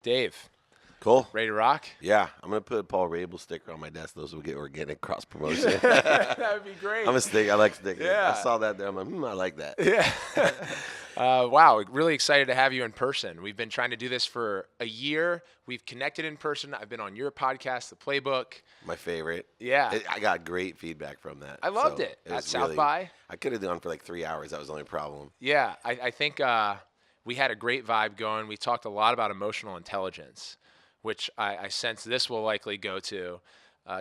Dave, Cool. ready to rock? Yeah, I'm gonna put a Paul Rabil sticker on my desk. Those will get organic cross promotion. That would be great. I'm a stick. I like stickers. Yeah. I saw that there. I'm like, I like that. Yeah. Wow, really excited to have you in person. We've been trying to do this for a year. We've connected in person. I've been on your podcast, The Playbook. My favorite. Yeah. I got great feedback from that. I loved So it at was South by. I could have done for like 3 hours. That was the only problem. Yeah, I think we had a great vibe going. We talked a lot about emotional intelligence, which I sense this will likely go to.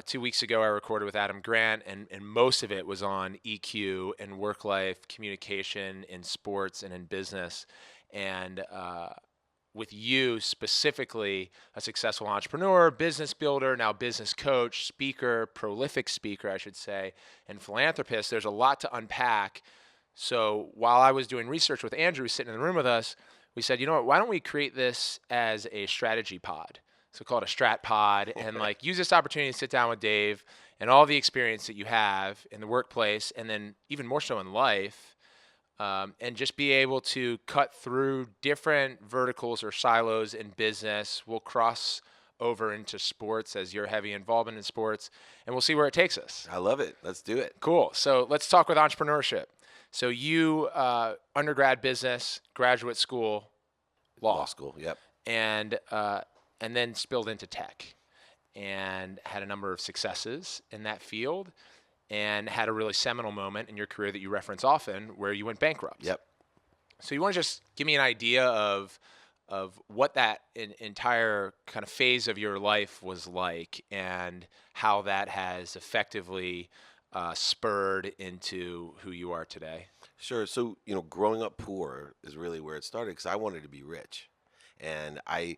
2 weeks ago, I recorded with Adam Grant, and most of it was on EQ and work-life communication in sports and in business. And with you specifically, a successful entrepreneur, business builder, now business coach, speaker, prolific speaker, I should say, and philanthropist, there's a lot to unpack. So while I was doing research with Andrew sitting in the room with us, we said, you know what, why don't we create this as a strategy pod? So call it a strat pod and like use this opportunity to sit down with Dave and all the experience that you have in the workplace and then even more so in life, and just be able to cut through different verticals or silos in business. We'll cross over into sports as your heavy involvement in sports, and we'll see where it takes us. I love it. Let's do it. Cool. So let's talk with entrepreneurship. So you, undergrad business, graduate school, law school. Yep. And then spilled into tech and had a number of successes in that field and had a really seminal moment in your career that you reference often where you went bankrupt. Yep. So you want to just give me an idea of what that entire kind of phase of your life was like and how that has effectively spurred into who you are today. Sure. So, growing up poor is really where it started because I wanted to be rich. And I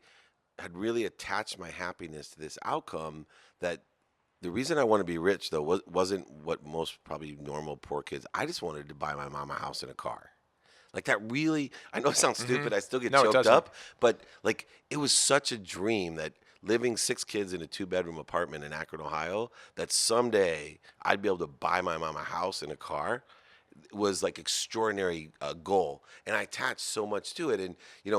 had really attached my happiness to this outcome that the reason I want to be rich, though, wasn't what most probably normal poor kids. I just wanted to buy my mom a house and a car. Like that really, I know it sounds stupid. I still get choked up. But like it was such a dream that living 6 kids in a 2-bedroom apartment in Akron, Ohio, that someday I'd be able to buy my mom a house and a car was like extraordinary goal, and I attached so much to it. And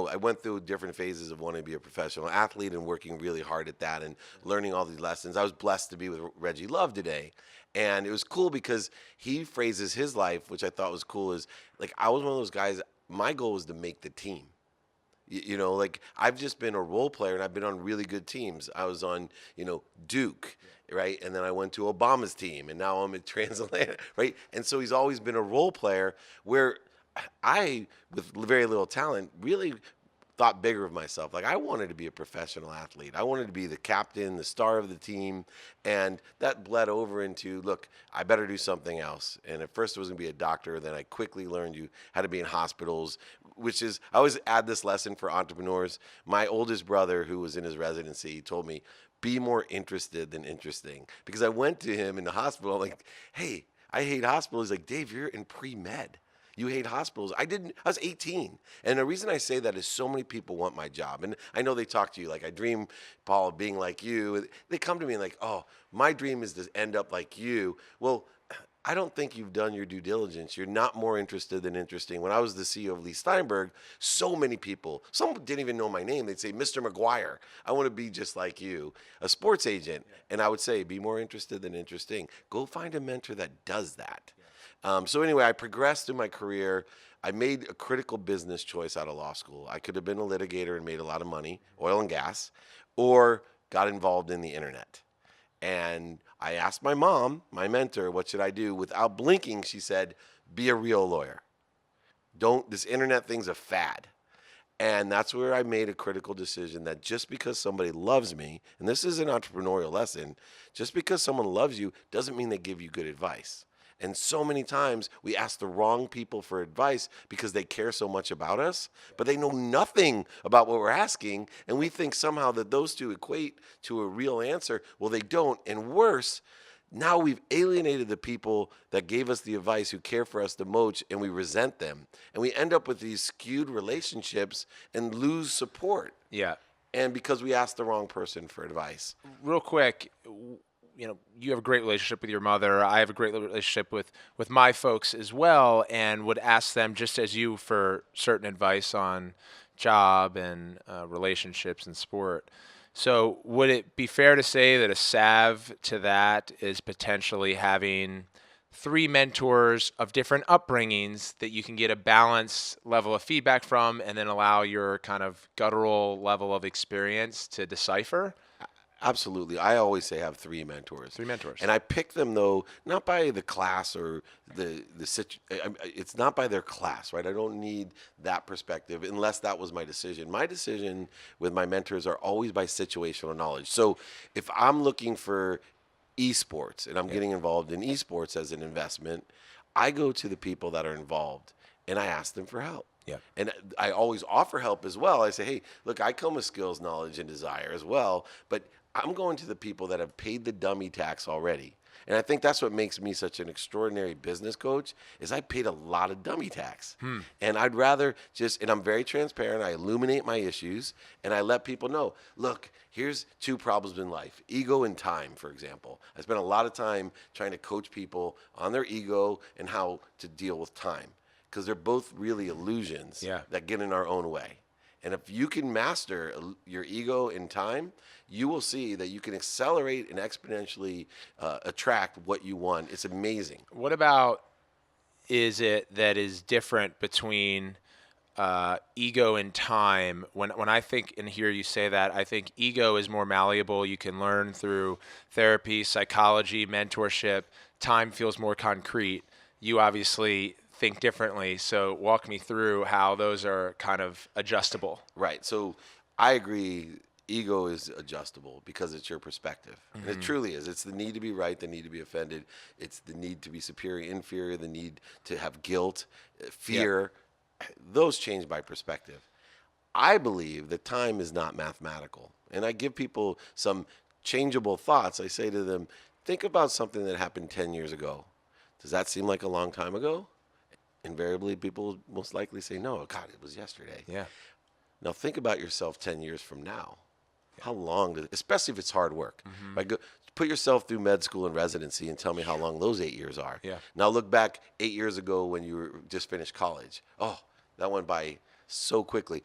I went through different phases of wanting to be a professional athlete and working really hard at that and learning all these lessons. I was blessed to be with Reggie Love today, and it was cool because he phrases his life, which I thought was cool, is like I was one of those guys. My goal was to make the team. Like I've just been a role player and I've been on really good teams. I was on, Duke, right? And then I went to Obama's team and now I'm at Transatlantic, right? And so he's always been a role player where I, with very little talent, really thought bigger of myself. Like I wanted to be a professional athlete. I wanted to be the captain, the star of the team. And that bled over into, look, I better do something else. And at first it was going to be a doctor. Then I quickly learned how to be in hospitals, which is, I always add this lesson for entrepreneurs. My oldest brother, who was in his residency, told me, be more interested than interesting. Because I went to him in the hospital, I'm like, hey, I hate hospitals. He's like, Dave, you're in pre-med. You hate hospitals. I was 18. And the reason I say that is so many people want my job. And I know they talk to you like, I dream, Paul, of being like you. They come to me like, oh, my dream is to end up like you. Well, I don't think you've done your due diligence. You're not more interested than interesting. When I was the CEO of Leigh Steinberg, so many people, some didn't even know my name. They'd say, Mr. McGuire, I want to be just like you, a sports agent. And I would say, be more interested than interesting. Go find a mentor that does that. So anyway, I progressed through my career. I made a critical business choice out of law school. I could have been a litigator and made a lot of money, oil and gas, or got involved in the internet. And I asked my mom, my mentor, what should I do? Without blinking, she said, be a real lawyer. This internet thing's a fad. And that's where I made a critical decision that just because somebody loves me, and this is an entrepreneurial lesson, just because someone loves you doesn't mean they give you good advice. And so many times we ask the wrong people for advice because they care so much about us, but they know nothing about what we're asking. And we think somehow that those two equate to a real answer. Well, they don't. And worse, now we've alienated the people that gave us the advice, who care for us the most, and we resent them. And we end up with these skewed relationships and lose support. Yeah. And because we asked the wrong person for advice. Real quick, you have a great relationship with your mother. I have a great relationship with my folks as well, and would ask them, just as you, for certain advice on job and relationships and sport. So would it be fair to say that a salve to that is potentially having three mentors of different upbringings that you can get a balanced level of feedback from and then allow your kind of guttural level of experience to decipher? Absolutely. I always say have three mentors. Three mentors. And I pick them though not by the class or it's not by their class, right? I don't need that perspective unless that was my decision. My decision with my mentors are always by situational knowledge. So if I'm looking for esports and I'm getting involved in esports as an investment, I go to the people that are involved and I ask them for help. Yeah. And I always offer help as well. I say, hey, look, I come with skills, knowledge, and desire as well, but I'm going to the people that have paid the dummy tax already. And I think that's what makes me such an extraordinary business coach is I paid a lot of dummy tax. And I'd rather and I'm very transparent. I illuminate my issues and I let people know, look, here's two problems in life. Ego and time, for example. I spent a lot of time trying to coach people on their ego and how to deal with time because they're both really illusions that get in our own way. And if you can master your ego in time, you will see that you can accelerate and exponentially attract what you want. It's amazing. What about is it that is different between ego and time? When I think and hear you say that, I think ego is more malleable. You can learn through therapy, psychology, mentorship. Time feels more concrete. You obviously think differently. So walk me through how those are kind of adjustable. Right. So I agree. Ego is adjustable because it's your perspective. And it truly is. It's the need to be right, the need to be offended. It's the need to be superior, inferior, the need to have guilt, fear. Those change by perspective. I believe that time is not mathematical. And I give people some changeable thoughts. I say to them, think about something that happened 10 years ago. Does that seem like a long time ago? Invariably, people most likely say, no, God, it was yesterday. Yeah. Now think about yourself 10 years from now. How long, especially if it's hard work. Right? Put yourself through med school and residency and tell me how long those 8 years are. Yeah. Now look back 8 years ago when you were just finished college. Oh, that went by so quickly.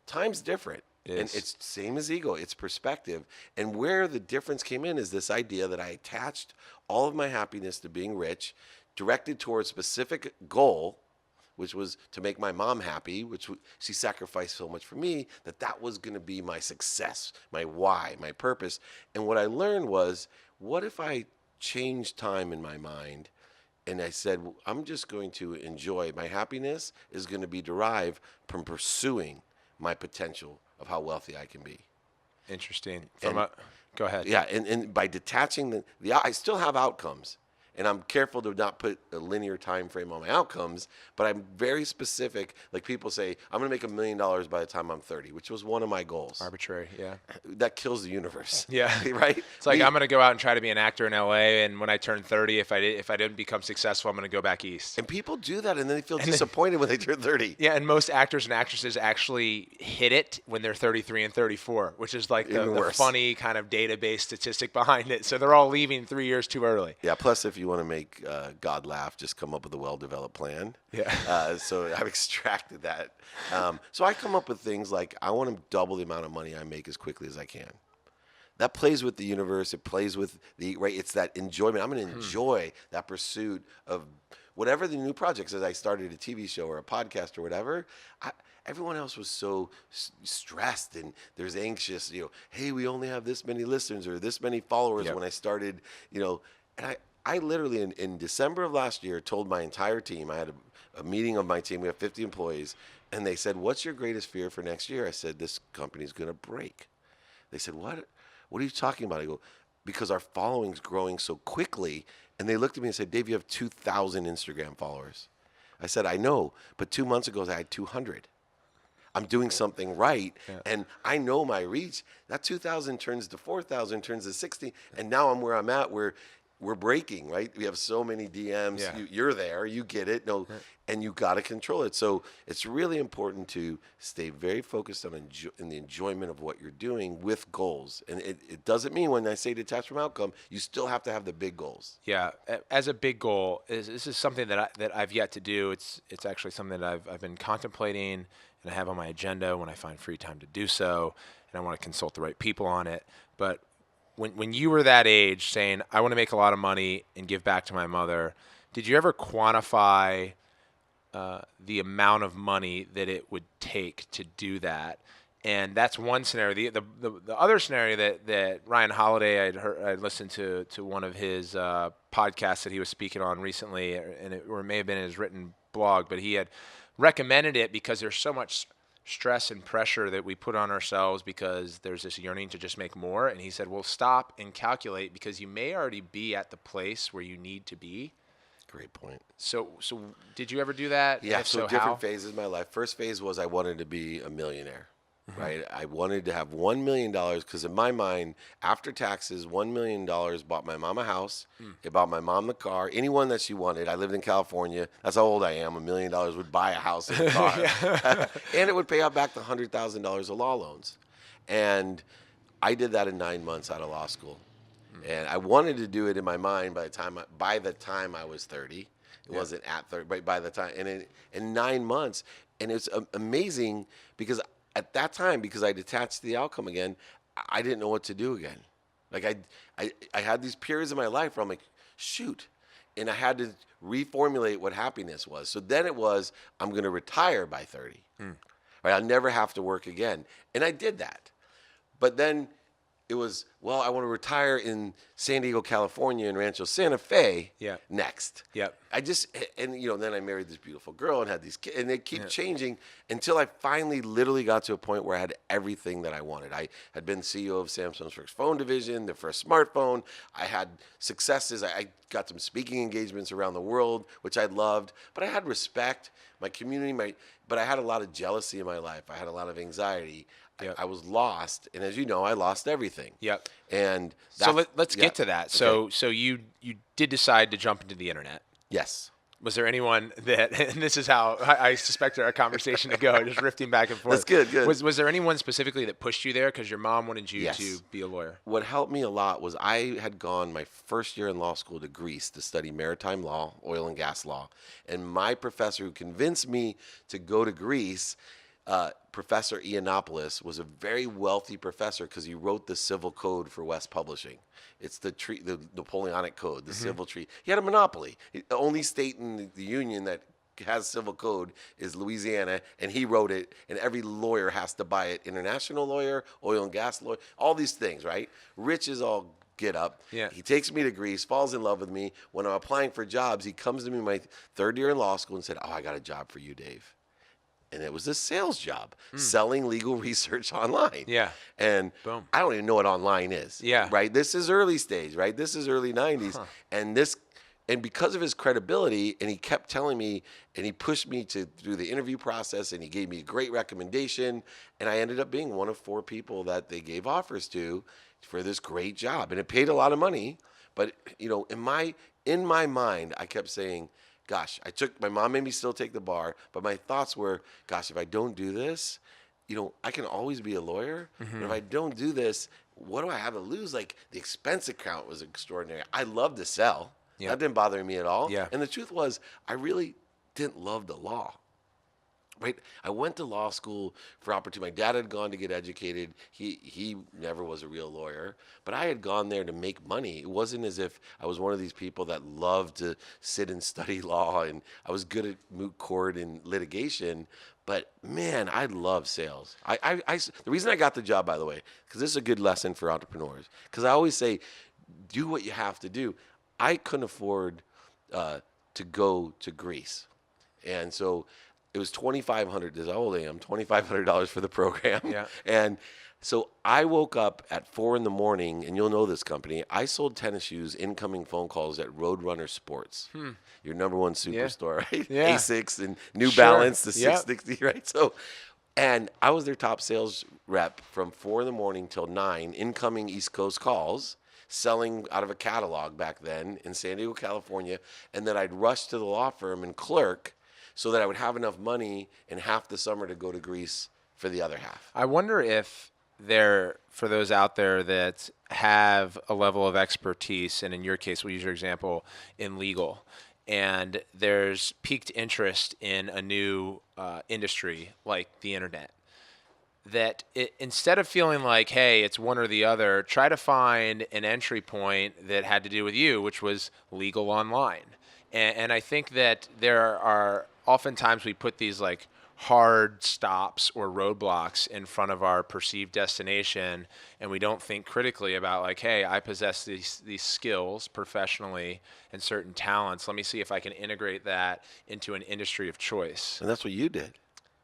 Time's different. And it's same as ego. It's perspective. And where the difference came in is this idea that I attached all of my happiness to being rich, directed towards a specific goal, which was to make my mom happy, which she sacrificed so much for me, that was going to be my success, my why, my purpose. And what I learned was, what if I changed time in my mind and I said, I'm just going to enjoy, my happiness is going to be derived from pursuing my potential of how wealthy I can be. Interesting. Go ahead. Yeah, and by detaching I still have outcomes. And I'm careful to not put a linear time frame on my outcomes, but I'm very specific. Like people say, I'm going to make $1 million by the time I'm 30, which was one of my goals. Arbitrary, yeah. That kills the universe. Yeah. Right? It's like I'm going to go out and try to be an actor in LA, and when I turn 30, if I didn't become successful, I'm going to go back east. And people do that, and then they feel disappointed when they turn 30. Yeah, and most actors and actresses actually hit it when they're 33 and 34, which is like the funny kind of database statistic behind it. So they're all leaving 3 years too early. Yeah, plus if you want to make God laugh, just come up with a well-developed plan. Yeah. So I've extracted that. So I come up with things like I want to double the amount of money I make as quickly as I can. That plays with the universe. It plays with it's that enjoyment. I'm going to enjoy that pursuit of whatever the new projects. As I started a TV show or a podcast or whatever, everyone else was so stressed and there's anxious, hey, we only have this many listeners or this many followers when I started, and I literally in December of last year told my entire team, I had a meeting of my team, we have 50 employees, and they said, what's your greatest fear for next year? I said, this company's going to break. They said, what? What are you talking about? I go, because our following's growing so quickly. And they looked at me and said, Dave, you have 2,000 Instagram followers. I said, I know, but 2 months ago I had 200. I'm doing something right, and I know my reach. That 2,000 turns to 4,000, turns to 60, and now I'm where I'm at, where we're breaking, right? We have so many DMs. Yeah. You're there. You get it. And you got to control it. So it's really important to stay very focused on in the enjoyment of what you're doing with goals. And it doesn't mean when I say detach from outcome, you still have to have the big goals. Yeah, as a big goal, this is something that I've yet to do. It's actually something that I've been contemplating and I have on my agenda when I find free time to do so, and I want to consult the right people on it. But when you were that age saying, I want to make a lot of money and give back to my mother, did you ever quantify the amount of money that it would take to do that? And that's one scenario. The other scenario that Ryan Holiday, I'd listened to one of his podcasts that he was speaking on recently, or it may have been in his written blog, but he had recommended it because there's so much stress and pressure that we put on ourselves because there's this yearning to just make more. And he said, well, stop and calculate, because you may already be at the place where you need to be. Great point. So did you ever do that? Yeah, If so so, different how? phases of my life. First phase was I wanted to be a millionaire, Mm-hmm. right? I wanted to have $1 million because in my mind, after taxes, $1 million bought my mom a house. It bought my mom the car, anyone that she wanted. I lived in California. That's how old I am. $1 million would buy a house and a car. And it would pay out back the $100,000 of law loans. And I did that in 9 months out of law school. And I wanted to do it in my mind by the time I was 30. It wasn't at 30, but by the time, and in 9 months, and it's amazing because at that time, because I detached the outcome again, I didn't know what to do again. Like I had these periods in my life where I'm like, shoot, and I had to reformulate what happiness was. So then it was, I'm going to retire by 30. Right? I'll never have to work again, and I did that. But then it was, well, I want to retire in San Diego, California, in Rancho Santa Fe next. Yep. Then I married this beautiful girl and had these kids, and they keep changing until I finally literally got to a point where I had everything that I wanted. I had been CEO of Samsung's first phone division, their first smartphone. I had successes. I got some speaking engagements around the world, which I loved, but I had respect, my community, but I had a lot of jealousy in my life. I had a lot of anxiety. Yep. I was lost, and as you know, I lost everything. Yep. And So let's get to that. Okay. So you did decide to jump into the internet. Yes. Was there anyone that, and this is how I suspect our conversation to go, just rifting back and forth. That's good. Was there anyone specifically that pushed you there because your mom wanted you to be a lawyer? What helped me a lot was I had gone my first year in law school to Greece to study maritime law, oil and gas law. And my professor who convinced me to go to Greece, Professor Iannopoulos, was a very wealthy professor because he wrote the civil code for West Publishing. It's the Napoleonic Code, the civil treaty. He had a monopoly. The only state in the Union that has civil code is Louisiana, and he wrote it, and every lawyer has to buy it. International lawyer, oil and gas lawyer, all these things, right? Rich as all get up. Yeah. He takes me to Greece, falls in love with me. When I'm applying for jobs, he comes to me my third year in law school and said, "Oh, I got a job for you, Dave." And it was a sales job, selling legal research online. Yeah. And Boom. I don't even know what online is. Yeah. Right? This is early stage, right? This is early 90s. And because of his credibility, and he kept telling me, and he pushed me through the interview process, and he gave me a great recommendation, and I ended up being one of 4 people that they gave offers to for this great job. And it paid a lot of money, but in my mind, I kept saying, gosh, my mom made me still take the bar, but my thoughts were, gosh, if I don't do this, I can always be a lawyer. But if I don't do this, what do I have to lose? Like, the expense account was extraordinary. I love to sell. Yeah. That didn't bother me at all. Yeah. And the truth was, I really didn't love the law. Right? I went to law school for opportunity. My dad had gone to get educated. He never was a real lawyer, but I had gone there to make money. It wasn't as if I was one of these people that loved to sit and study law, and I was good at moot court and litigation. But man, I love sales. The reason I got the job, by the way, because this is a good lesson for entrepreneurs, because I always say, do what you have to do. I couldn't afford to go to Greece, and so it was $2,500. This is how old I am. $2,500 for the program. Yeah. And so I woke up at 4 a.m, and you'll know this company. I sold tennis shoes, incoming phone calls at Roadrunner Sports, your number one superstore, right? Yeah. Asics and New Sure. Balance, the Yep. 660, right? So, and I was their top sales rep from 4 a.m. till 9, incoming East Coast calls, selling out of a catalog back then in San Diego, California. And then I'd rush to the law firm and clerk so that I would have enough money in half the summer to go to Greece for the other half. I wonder if for those out there that have a level of expertise, and in your case, we'll use your example, in legal, and there's piqued interest in a new industry like the internet, instead of feeling like, hey, it's one or the other, try to find an entry point that had to do with you, which was legal online. And I think that there are oftentimes we put these like hard stops or roadblocks in front of our perceived destination, and we don't think critically about like, hey, I possess these skills professionally and certain talents. Let me see if I can integrate that into an industry of choice. And that's what you did,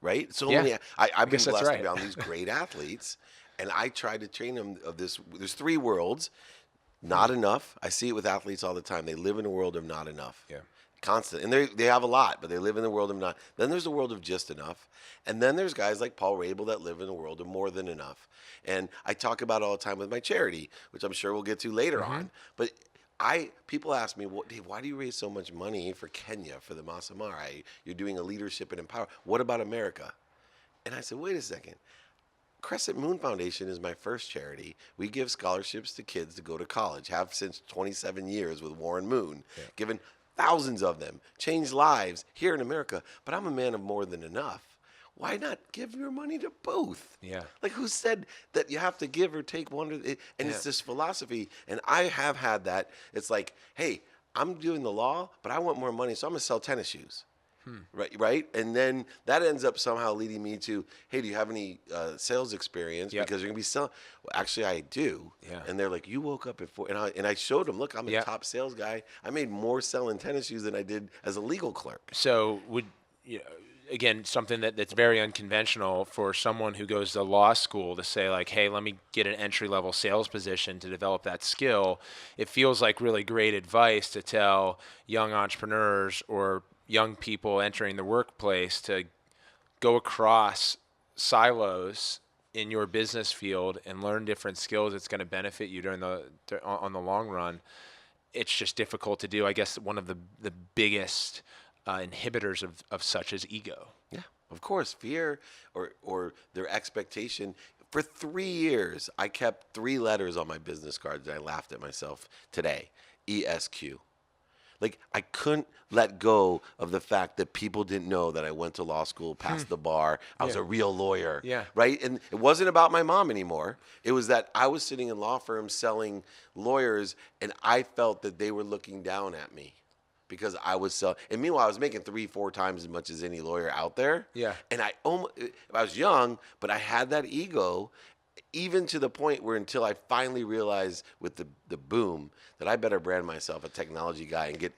right? So Yeah, many. I've been guess that's blessed to right. be on these great athletes, and I try to train them of this. There's three worlds. Not enough. I see it with athletes all the time. They live in a world of not enough. Yeah. Constant. And they have a lot, but they live in the world of not. Then there's the world of just enough. And then there's guys like Paul Rabel that live in a world of more than enough. And I talk about it all the time with my charity, which I'm sure we'll get to later on. But people ask me, Dave, why do you raise so much money for Kenya, for the Maasai? You're doing a leadership and empower. What about America? And I said, wait a second. Crescent Moon Foundation is my first charity. We give scholarships to kids to go to college, have since 27 years with Warren Moon, given thousands of them, changed lives here in America. But I'm a man of more than enough. Why not give your money to both? Yeah. Like, who said that you have to give or take one? And it's this philosophy. And I have had that. It's like, hey, I'm doing the law, but I want more money, so I'm going to sell tennis shoes. Right, and then that ends up somehow leading me to, hey, do you have any sales experience? Yep. Because you're gonna be selling. Well, actually, I do. Yeah. And they're like, you woke up at 4, and I showed them, look, I'm a Yep. top sales guy. I made more selling tennis shoes than I did as a legal clerk. So again, something that's very unconventional for someone who goes to law school to say like, hey, let me get an entry level sales position to develop that skill. It feels like really great advice to tell young entrepreneurs or young people entering the workplace to go across silos in your business field and learn different skills. It's going to benefit you on the long run. It's just difficult to do. I guess one of the biggest inhibitors of such is ego. Yeah, of course, fear or their expectation. For 3 years, I kept 3 letters on my business cards, and I laughed at myself today. ESQ. Like, I couldn't let go of the fact that people didn't know that I went to law school, passed the bar, I was a real lawyer, Yeah. right? And it wasn't about my mom anymore. It was that I was sitting in law firms selling lawyers, and I felt that they were looking down at me because I was selling. And meanwhile, I was making 3-4 times as much as any lawyer out there. Yeah. And I was young, but I had that ego, even to the point where until I finally realized with the boom that I better brand myself a technology guy and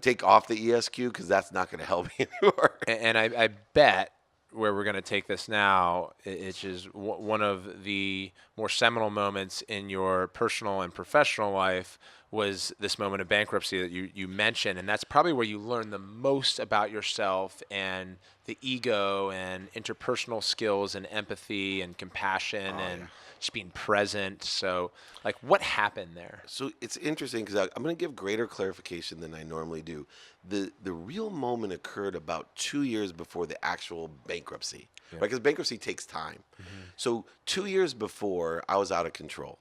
take off the ESQ, because that's not going to help me anymore. And I bet where we're going to take this now, it's just one of the more seminal moments in your personal and professional life was this moment of bankruptcy that you mentioned. And that's probably where you learn the most about yourself and the ego and interpersonal skills and empathy and compassion just being present. So, like, what happened there? So it's interesting because I'm going to give greater clarification than I normally do. The real moment occurred about 2 years before the actual bankruptcy, right? Because bankruptcy takes time. So 2 years before, I was out of control.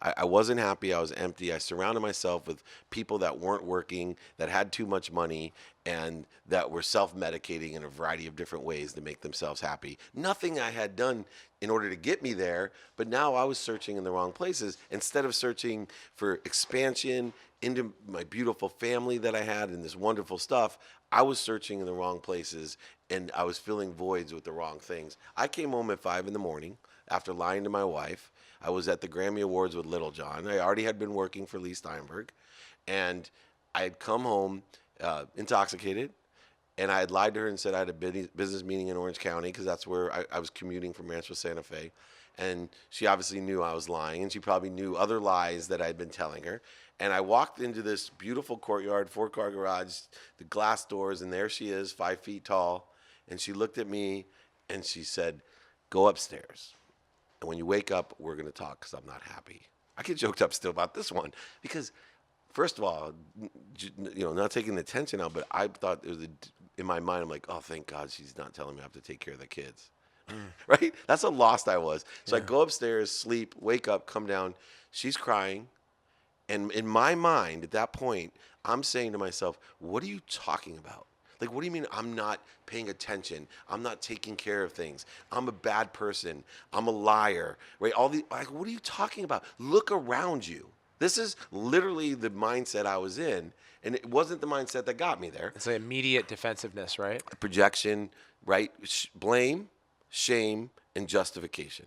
I wasn't happy. I was empty. I surrounded myself with people that weren't working, that had too much money, and that were self-medicating in a variety of different ways to make themselves happy. Nothing I had done in order to get me there, but now I was searching in the wrong places. Instead of searching for expansion into my beautiful family that I had and this wonderful stuff, I was searching in the wrong places, and I was filling voids with the wrong things. I came home at 5 in the morning after lying to my wife. I was at the Grammy Awards with Little John. I already had been working for Leigh Steinberg, and I had come home intoxicated, and I had lied to her and said I had a business meeting in Orange County because that's where I was commuting from Rancho Santa Fe. And she obviously knew I was lying, and she probably knew other lies that I had been telling her. And I walked into this beautiful courtyard, 4-car garage, the glass doors, and there she is, 5 feet tall. And she looked at me, and she said, "Go upstairs. And when you wake up, we're going to talk because I'm not happy." I get joked up still about this one because, first of all, not taking the tension out, but I thought it was in my mind, I'm like, oh, thank God she's not telling me I have to take care of the kids. Right? That's how lost I was. So I go upstairs, sleep, wake up, come down. She's crying. And in my mind, at that point, I'm saying to myself, what are you talking about? Like, what do you mean I'm not paying attention? I'm not taking care of things. I'm a bad person. I'm a liar, right? Like, what are you talking about? Look around you. This is literally the mindset I was in, and it wasn't the mindset that got me there. It's like immediate defensiveness, right? Projection, right? Blame, shame, and justification.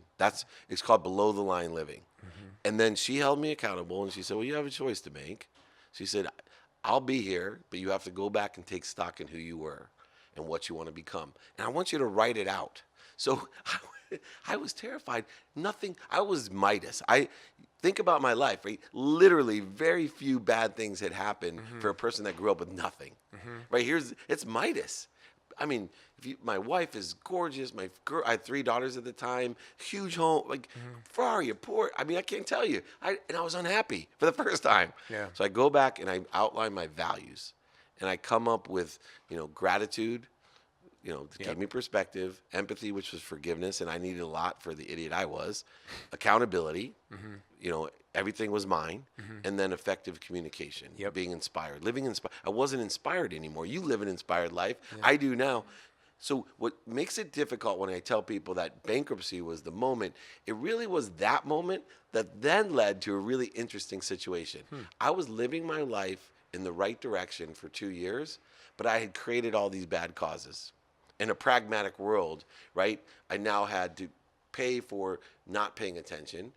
It's called below the line living. And then she held me accountable, and she said, well, you have a choice to make. She said, I'll be here, but you have to go back and take stock in who you were and what you want to become. And I want you to write it out. So I was terrified. I was Midas. Think about my life, right? Literally, very few bad things had happened for a person that grew up with nothing. Right? It's Midas. I mean, my wife is gorgeous. I had 3 daughters at the time, huge home, like Ferrari, a Porsche. I mean, I can't tell you. And I was unhappy for the first time. Yeah. So I go back and I outline my values, and I come up with, gratitude, to give me perspective, empathy, which was forgiveness, and I needed a lot for the idiot I was, accountability, everything was mine, and then effective communication, being inspired, living inspired. I wasn't inspired anymore. You live an inspired life. Yeah. I do now. So what makes it difficult when I tell people that bankruptcy was the moment, it really was that moment that then led to a really interesting situation. I was living my life in the right direction for 2 years, but I had created all these bad causes. In a pragmatic world, right, I now had to pay for not paying attention,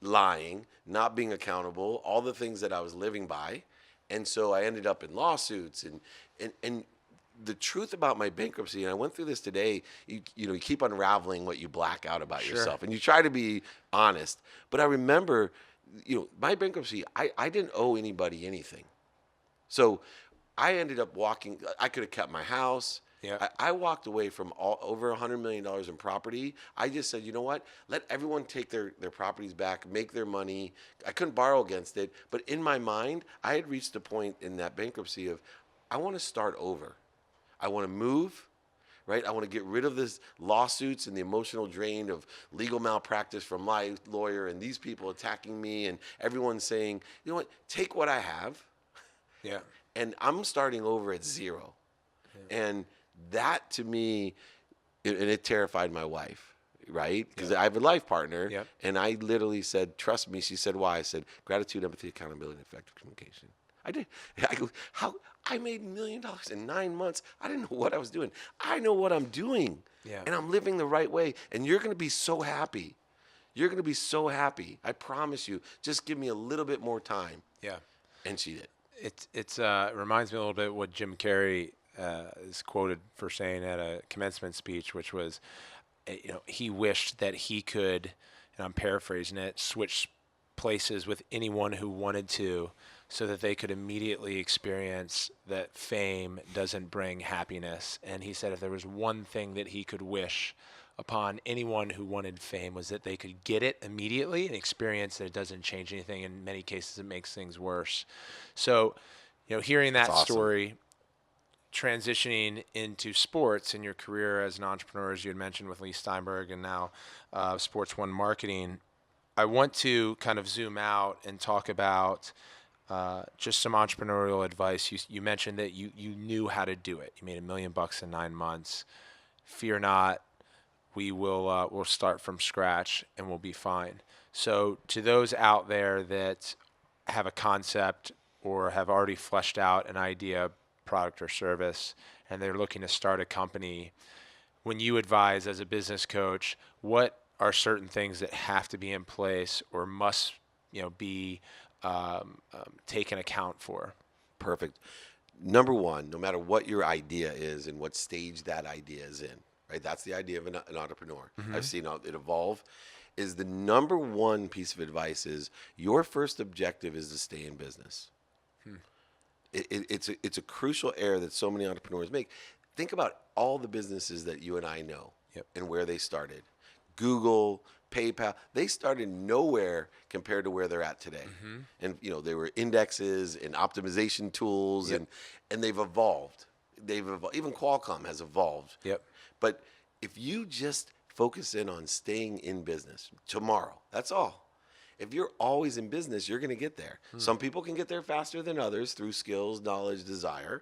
lying, not being accountable, all the things that I was living by. And so I ended up in lawsuits. And the truth about my bankruptcy, and I went through this today, you keep unraveling what you black out about yourself. And you try to be honest. But I remember, my bankruptcy, I didn't owe anybody anything. So I ended up I could have kept my house. Yeah. I walked away from over $100 million in property. I just said, you know what? Let everyone take their properties back, make their money. I couldn't borrow against it. But in my mind, I had reached a point in that bankruptcy of, I want to start over. I want to move, right? I want to get rid of this lawsuits and the emotional drain of legal malpractice from my lawyer and these people attacking me and everyone saying, you know what? Take what I have. Yeah. And I'm starting over at zero. Yeah. And that to me, it terrified my wife, right? Because I have a life partner, and I literally said, trust me. She said, why? I said, gratitude, empathy, accountability, and effective communication. I did. I go, how? I made $1 million in 9 months. I didn't know what I was doing. I know what I'm doing, and I'm living the right way, and you're going to be so happy. You're going to be so happy. I promise you. Just give me a little bit more time. Yeah. And she did. It reminds me a little bit what Jim Carrey is quoted for saying at a commencement speech, which was, he wished that he could, and I'm paraphrasing it, switch places with anyone who wanted to, so that they could immediately experience that fame doesn't bring happiness. And he said if there was one thing that he could wish upon anyone who wanted fame, was that they could get it immediately and experience that it doesn't change anything. In many cases, it makes things worse. So, hearing that story, transitioning into sports in your career as an entrepreneur, as you had mentioned with Leigh Steinberg and now Sports One Marketing, I want to kind of zoom out and talk about just some entrepreneurial advice. You mentioned that you knew how to do it. You made $1 million in 9 months. Fear not. We'll start from scratch and we'll be fine. So to those out there that have a concept or have already fleshed out an idea, product or service, and they're looking to start a company, when you advise as a business coach, what are certain things that have to be in place or must be taken account for? Perfect. Number one, no matter what your idea is and what stage that idea is in, right? That's the idea of an entrepreneur. I've seen it evolve. Is the number one piece of advice is your first objective is to stay in business. It's a crucial error that so many entrepreneurs make. Think about all the businesses that you and I know and where they started. Google, PayPal, they started nowhere compared to where they're at today. And they were indexes and optimization tools and they've evolved. Even Qualcomm has evolved. But if you just focus in on staying in business tomorrow, that's all. if you're always in business, you're going to get there. Some people can get there faster than others through skills, knowledge, desire,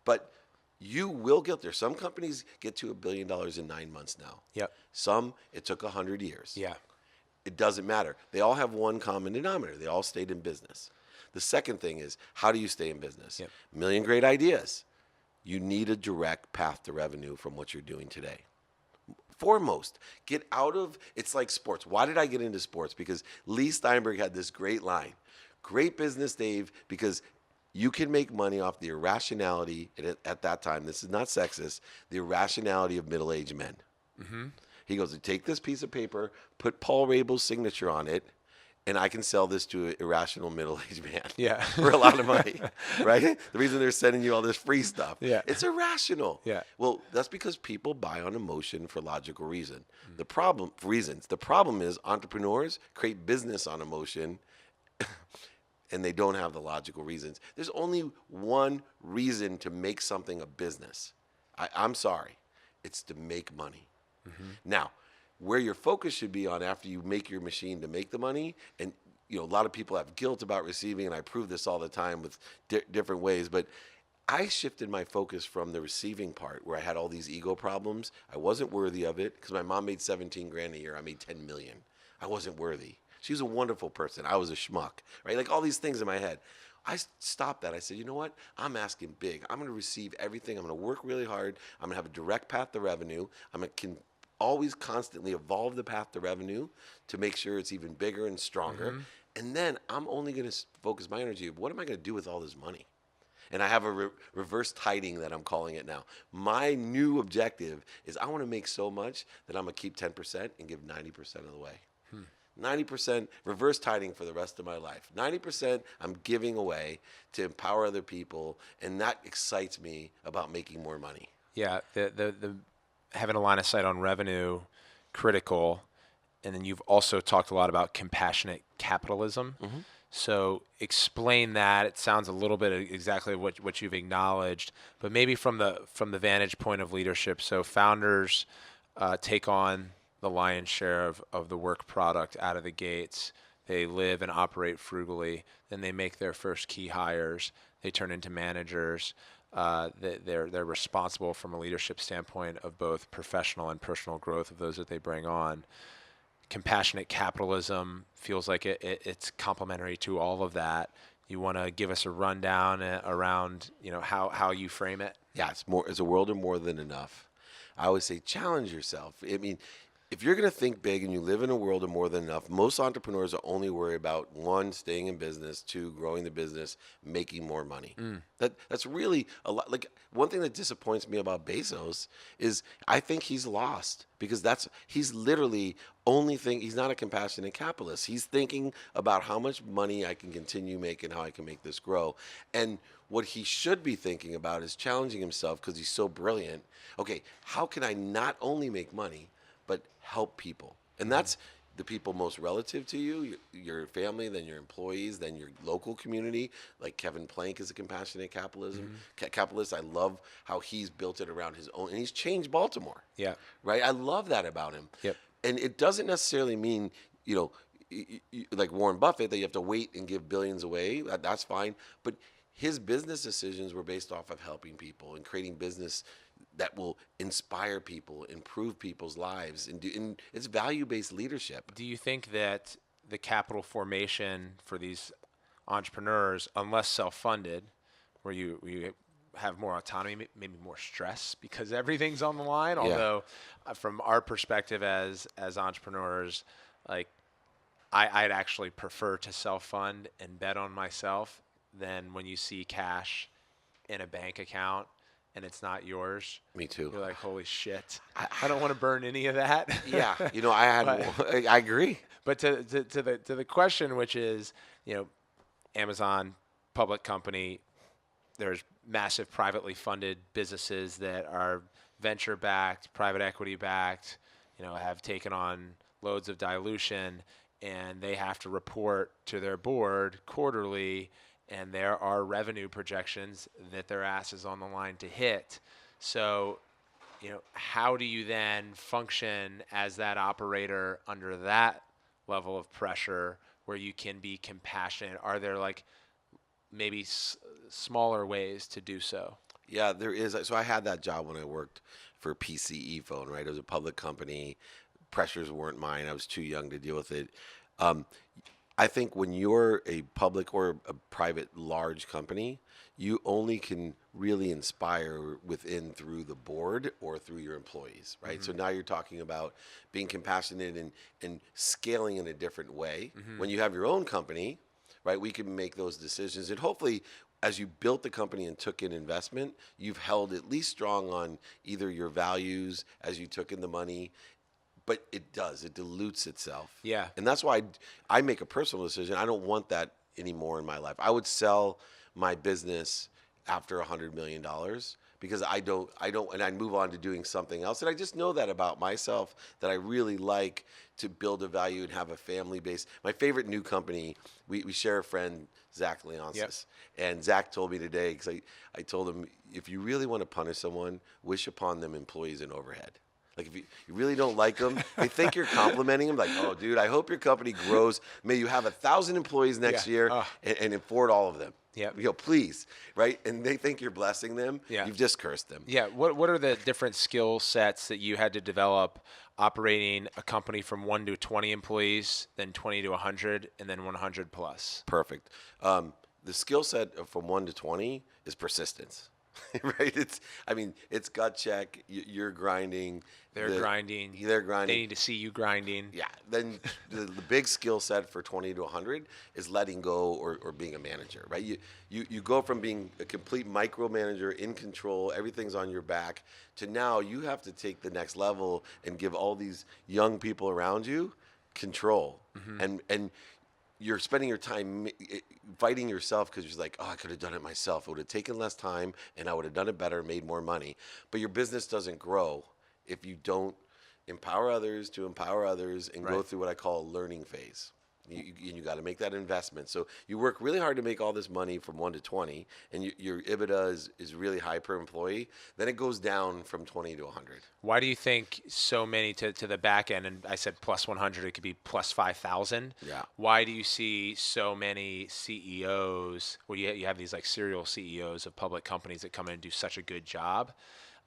but you will get there. Some companies get to $1 billion in 9 months now. Yep. Some, it took 100 years. Yeah. It doesn't matter. They all have one common denominator. They all stayed in business. The second thing is, how do you stay in business? Yep. Million great ideas. You need a direct path to revenue from what you're doing today. Foremost, get out of, it's like sports. Why did I get into sports? Because Leigh Steinberg had this great line. Great business, Dave, because you can make money off the irrationality, and at that time, this is not sexist, the irrationality of middle-aged men. Mm-hmm. He goes, take this piece of paper, put Paul Rabil's signature on it, and I can sell this to an irrational middle-aged man for a lot of money, right? The reason they're sending you all this free stuff, it's irrational. Yeah. Well, that's because people buy on emotion for logical reason. The problem is entrepreneurs create business on emotion, and they don't have the logical reasons. There's only one reason to make something a business. I'm sorry, it's to make money. Mm-hmm. Now, where your focus should be on after you make your machine to make the money, and a lot of people have guilt about receiving, and I prove this all the time with different ways, but I shifted my focus from the receiving part where I had all these ego problems. I wasn't worthy of it because my mom made 17 grand a year. I made 10 million. I wasn't worthy. She was a wonderful person. I was a schmuck, right? Like all these things in my head. I stopped that. I said, you know what? I'm asking big. I'm going to receive everything. I'm going to work really hard. I'm going to have a direct path to revenue. I'm going to always constantly evolve the path to revenue to make sure it's even bigger and stronger. Mm-hmm. And then I'm only going to focus my energy of what am I going to do with all this money? And I have a reverse tiding that I'm calling it now. My new objective is I want to make so much that I'm going to keep 10% and give 90% of the way. 90% reverse tiding for the rest of my life. 90% I'm giving away to empower other people, and that excites me about making more money. Yeah, the having a line of sight on revenue, critical, and then you've also talked a lot about compassionate capitalism. Mm-hmm. So explain that. It sounds a little bit exactly what you've acknowledged, but maybe from the vantage point of leadership. So founders take on the lion's share of the work product out of the gates. They live and operate frugally. Then they make their first key hires. They turn into managers. They're responsible from a leadership standpoint of both professional and personal growth of those that they bring on. Compassionate capitalism feels like it's complementary to all of that. You want to give us a rundown around how you frame it? Yeah, it's a world of more than enough. I always say challenge yourself. I mean, if you're going to think big and you live in a world of more than enough, most entrepreneurs are only worried about 1, staying in business, 2, growing the business, making more money. That's really a lot. Like one thing that disappoints me about Bezos is I think he's lost because he's literally he's not a compassionate capitalist. He's thinking about how much money I can continue making, how I can make this grow. And what he should be thinking about is challenging himself because he's so brilliant. Okay, how can I not only make money, but help people? And that's the people most relative to you, your family, then your employees, then your local community. Like Kevin Plank is a compassionate capitalist. I love how he's built it around his own, and he's changed Baltimore. Yeah. Right? I love that about him. Yep. And it doesn't necessarily mean, like Warren Buffett, that you have to wait and give billions away. That's fine. But his business decisions were based off of helping people and creating business that will inspire people, improve people's lives, and it's value-based leadership. Do you think that the capital formation for these entrepreneurs, unless self-funded, where you have more autonomy, maybe more stress because everything's on the line? Yeah. Although from our perspective as entrepreneurs, like I'd actually prefer to self-fund and bet on myself than when you see cash in a bank account and it's not yours. Me too. You're like, holy shit. I don't want to burn any of that. Yeah. I agree. But to the question, which is, Amazon, public company, there's massive privately funded businesses that are venture backed, private equity backed, have taken on loads of dilution, and they have to report to their board quarterly, and there are revenue projections that their ass is on the line to hit. So, how do you then function as that operator under that level of pressure where you can be compassionate? Are there like maybe smaller ways to do so? Yeah, there is. So I had that job when I worked for PCE Phone, right? It was a public company. Pressures weren't mine. I was too young to deal with it. Um, I think when you're a public or a private large company, you only can really inspire within through the board or through your employees, right? So now you're talking about being compassionate and scaling in a different way. When you have your own company, right, we can make those decisions. And hopefully, as you built the company and took in investment, you've held at least strong on either your values as you took in the money, but it dilutes itself. Yeah. And that's why I make a personal decision. I don't want that anymore in my life. I would sell my business after $100 million because I don't, and I'd move on to doing something else. And I just know that about myself, that I really like to build a value and have a family base. My favorite new company, we share a friend, Zach Leonsis. Yep. And Zach told me today, because I told him, if you really want to punish someone, wish upon them employees and overhead. Like if you really don't like them, they think you're complimenting them. Like, oh, dude, I hope your company grows. May you have 1,000 employees next year and afford all of them. Yeah. Please, right? And they think you're blessing them. Yeah. You've just cursed them. Yeah. What are the different skill sets that you had to develop operating a company from 1 to 20 employees, then 20 to 100, and then 100 plus? Perfect. The skill set from 1 to 20 is persistence. Right? It's gut check. You're grinding. They're grinding. They're grinding. They need to see you grinding. Yeah. Then the big skill set for 20 to 100 is letting go or being a manager, right? You go from being a complete micromanager, in control, everything's on your back, to now you have to take the next level and give all these young people around you control. And you're spending your time fighting yourself because you're like, oh, I could have done it myself. It would have taken less time and I would have done it better, made more money. But your business doesn't grow if you don't empower others to empower others and go through what I call a learning phase. You got to make that investment. So you work really hard to make all this money from 1 to 20, and your EBITDA is really high per employee. Then it goes down from 20 to 100. Why do you think so many to the back end, and I said plus 100, it could be plus 5,000. Yeah. Why do you see so many CEOs, where you have these like serial CEOs of public companies that come in and do such a good job?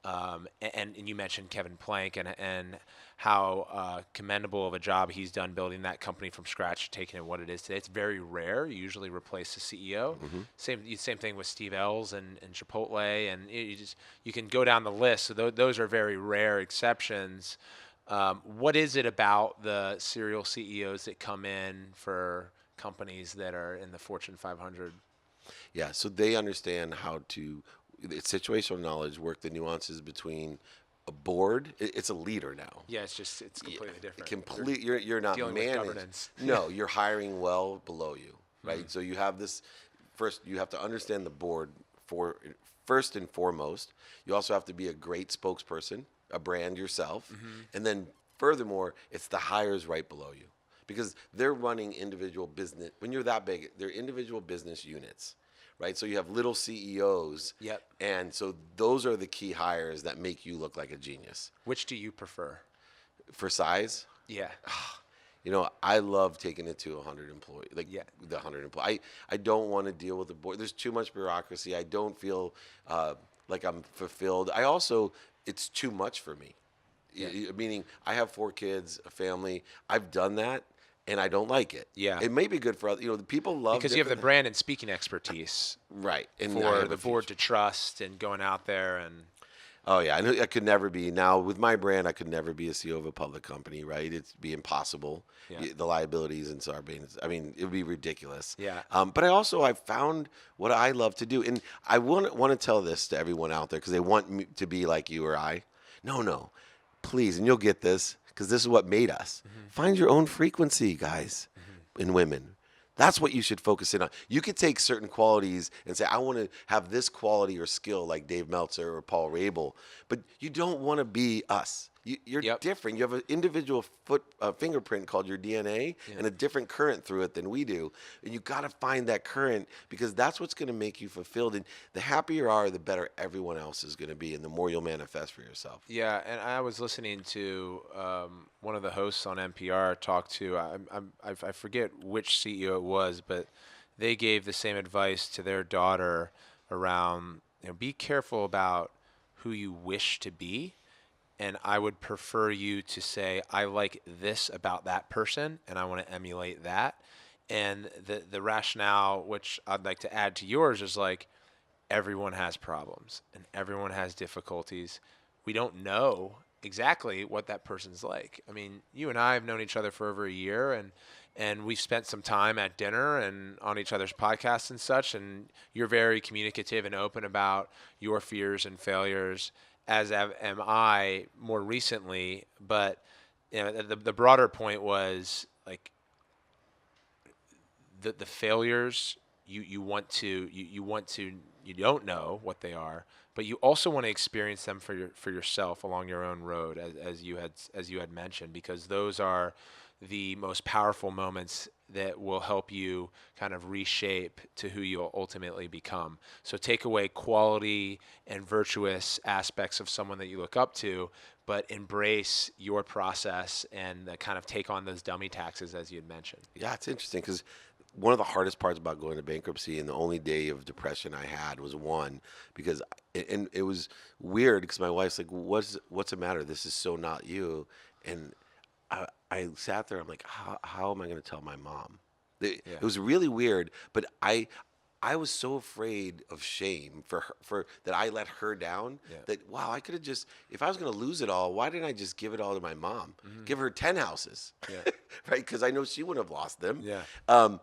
And you mentioned Kevin Plank and how commendable of a job he's done building that company from scratch, taking it what it is today. It's very rare. You usually replace the CEO. Same thing with Steve Ells and Chipotle, and you can go down the list. So those are very rare exceptions. What is it about the serial CEOs that come in for companies that are in the Fortune 500? Yeah, so they understand how to. It's situational knowledge, work the nuances between a board. It's a leader now. Yeah, it's completely different. You're not dealing with governance. No, you're hiring well below you, right? So you have this. First, you have to understand the board first and foremost. You also have to be a great spokesperson, a brand yourself, and then furthermore, it's the hires right below you, because they're running individual business. When you're that big, they're individual business units. Right, so you have little CEOs, and so those are the key hires that make you look like a genius. Which do you prefer? For size? Yeah. I love taking it to 100 employees, the 100 employees. I don't want to deal with the board. There's too much bureaucracy. I don't feel like I'm fulfilled. It's too much for me. Meaning, I have 4 kids, a family. I've done that. And I don't like it. Yeah, it may be good for other. The people love because you have the brand and speaking expertise, right? And for the board to trust and going out there and. Oh yeah, I could never be now with my brand. I could never be a CEO of a public company, right? It'd be impossible. Yeah. The liabilities and Sarbanes. I mean, it would be ridiculous. Yeah. But I found what I love to do, and I want to tell this to everyone out there because they want me to be like you or I. No, please, and you'll get this. Because this is what made us. Find your own frequency, guys and women. That's what you should focus in on. You could take certain qualities and say, I want to have this quality or skill like Dave Meltzer or Paul Rabil, but you don't want to be us. You're Yep. different. You have an individual fingerprint called your DNA Yeah. and a different current through it than we do. And you got to find that current because that's what's going to make you fulfilled. And the happier you are, the better everyone else is going to be, and the more you'll manifest for yourself. Yeah, and I was listening to one of the hosts on NPR talk to I forget which CEO it was, but they gave the same advice to their daughter around, be careful about who you wish to be, and I would prefer you to say, I like this about that person and I want to emulate that. And the rationale, which I'd like to add to yours, is like everyone has problems and everyone has difficulties. We don't know exactly what that person's like. I mean, you and I have known each other for over a year, and we've spent some time at dinner and on each other's podcasts and such, and you're very communicative and open about your fears and failures, as am I more recently. But the broader point was like the failures you don't know what they are, but you also want to experience them for yourself along your own road, as you had mentioned, because those are the most powerful moments that will help you kind of reshape to who you'll ultimately become. So take away quality and virtuous aspects of someone that you look up to, but embrace your process and kind of take on those dummy taxes, as you had mentioned. Yeah, it's interesting because one of the hardest parts about going to bankruptcy and the only day of depression I had was one because and it was weird because my wife's like, what's the matter? This is so not you. And I sat there. I'm like, how am I going to tell my mom? It Yeah. was really weird, but I was so afraid of shame for her, for that I let her down. Yeah. That wow, I could have just if I was going to lose it all, why didn't I just give it all to my mom? Mhm. Give her 10 houses, Yeah. right? Because I know she wouldn't have lost them. Yeah. Um,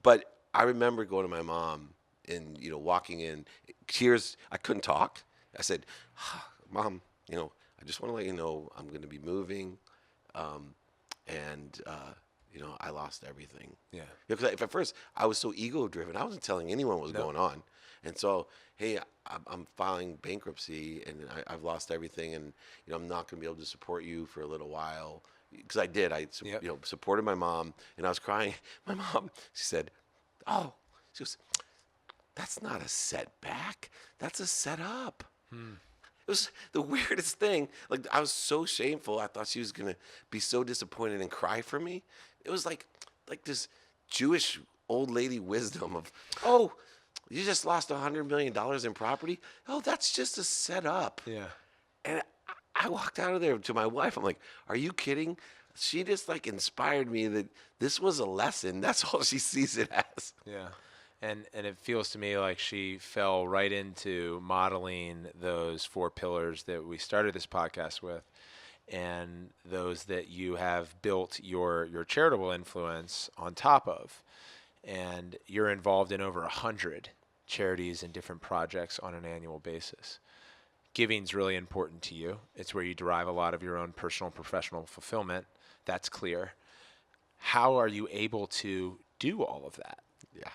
but I remember going to my mom and walking in, tears. I couldn't talk. I said, "Mom, I just want to let you know I'm going to be moving, um, and I lost everything." Yeah. Because at first I was so ego driven, I wasn't telling anyone what was No. going on, and so hey, I'm filing bankruptcy and I've lost everything, and I'm not going to be able to support you for a little while. Because I did, Yep. supported my mom, and I was crying. My mom, she said, "Oh," she goes, "That's not a setback. That's a setup." Hmm. It was the weirdest thing. Like I was so shameful. I thought she was gonna be so disappointed and cry for me. It was like this Jewish old lady wisdom of, "Oh, you just lost $100 million in property. Oh, that's just a setup." Yeah. And I walked out of there to my wife. I'm like, "Are you kidding?" She just like inspired me that this was a lesson. That's all she sees it as. Yeah. And it feels to me like she fell right into modeling those four pillars that we started this podcast with, and those that you have built your charitable influence on top of. And you're involved in over 100 charities and different projects on an annual basis. Giving's really important to you. It's where you derive a lot of your own personal and professional fulfillment. That's clear. How are you able to do all of that? Yeah,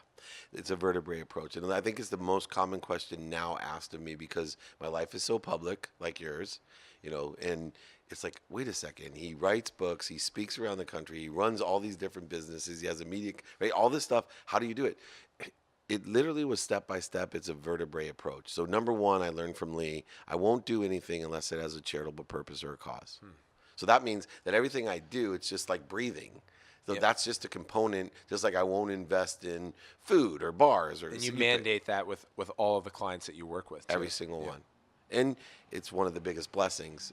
it's a vertebrae approach, and I think it's the most common question now asked of me because my life is so public, like yours, and it's like, wait a second. He writes books, he speaks around the country, he runs all these different businesses, he has a media, right? All this stuff. How do you do it? It literally was step by step. It's a vertebrae approach. So number one, I learned from Leigh, I won't do anything unless it has a charitable purpose or a cause. So that means that everything I do, it's just like breathing. So Yep. that's just a component, just like I won't invest in food or bars or And you mandate that with all of the clients that you work with, too. every single Yeah. one. And it's one of the biggest blessings.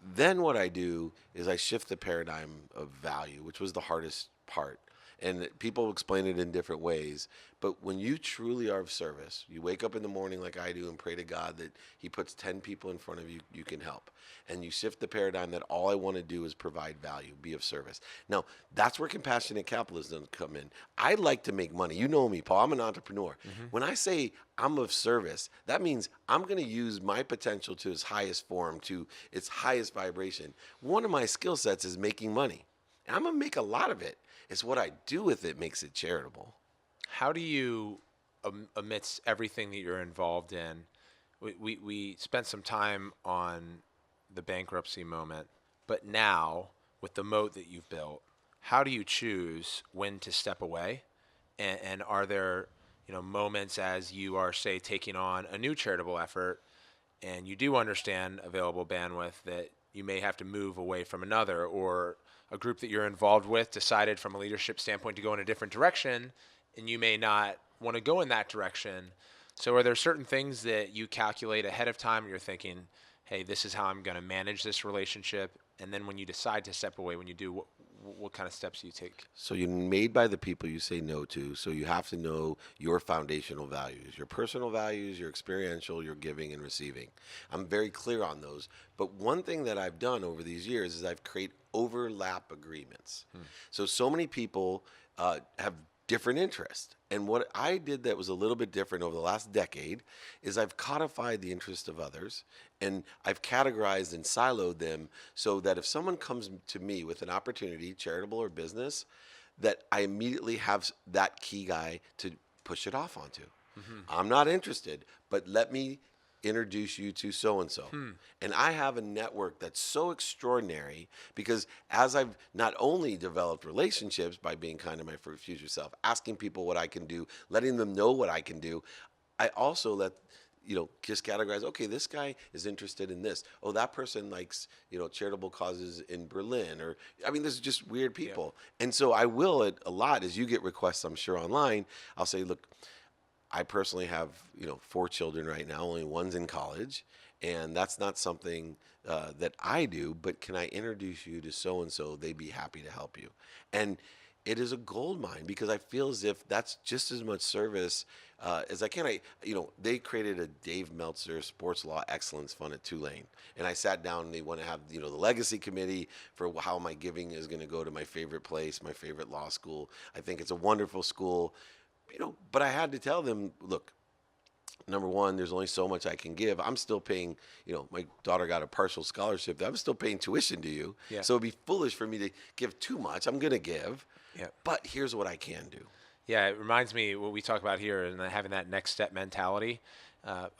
Then what I do is I shift the paradigm of value, which was the hardest part. And people explain it in different ways. But when you truly are of service, you wake up in the morning like I do and pray to God that He puts 10 people in front of you you can help. And you shift the paradigm that all I want to do is provide value, be of service. Now, that's where compassionate capitalism come in. I like to make money. You know me, Paul. I'm an entrepreneur. When I say I'm of service, that means I'm going to use my potential to its highest form, to its highest vibration. One of my skill sets is making money. And I'm going to make a lot of it. It's what I do with it makes it charitable. How do you, amidst everything that you're involved in, we spent some time on the bankruptcy moment, but now with the moat that you've built, how do you choose when to step away? And are there, moments as you are, say, taking on a new charitable effort and you do understand available bandwidth that you may have to move away from another, or a group that you're involved with decided from a leadership standpoint to go in a different direction and you may not want to go in that direction. So are there certain things that you calculate ahead of time? You're thinking, hey, this is how I'm going to manage this relationship. And then when you decide to step away, when you do, what kind of steps do you take? So you're made by the people you say no to. So you have to know your foundational values, your personal values, your experiential, your giving and receiving. I'm very clear on those. But one thing that I've done over these years is I've created overlap agreements. So many people have different interests. And what I did that was a little bit different over the last decade is I've codified the interest of others, and I've categorized and siloed them so that if someone comes to me with an opportunity, charitable or business, that I immediately have that key guy to push it off onto. I'm not interested, but let me introduce you to so and so. And I have a network that's so extraordinary because as I've not only developed relationships by being kind to my future self, asking people what I can do, letting them know what I can do, I also let just categorize, okay, this guy is interested in this. Oh, that person likes, charitable causes in Berlin. Or, I mean, there's just weird people. Yeah. And so I will, a lot, as you get requests, I'm sure, online, I'll say, look, I personally have, 4 children right now. Only one's in college, and that's not something that I do. But can I introduce you to so and so? They'd be happy to help you, and it is a gold mine because I feel as if that's just as much service as I can. They created a Dave Meltzer Sports Law Excellence Fund at Tulane, and I sat down and they want to have the legacy committee for how my giving is going to go to my favorite place, my favorite law school. I think it's a wonderful school. But I had to tell them, look, number one, there's only so much I can give. I'm still paying, my daughter got a partial scholarship. I'm still paying tuition to you. Yeah. So it'd be foolish for me to give too much. I'm going to give. Yeah. But here's what I can do. Yeah, it reminds me what we talk about here and having that next step mentality. A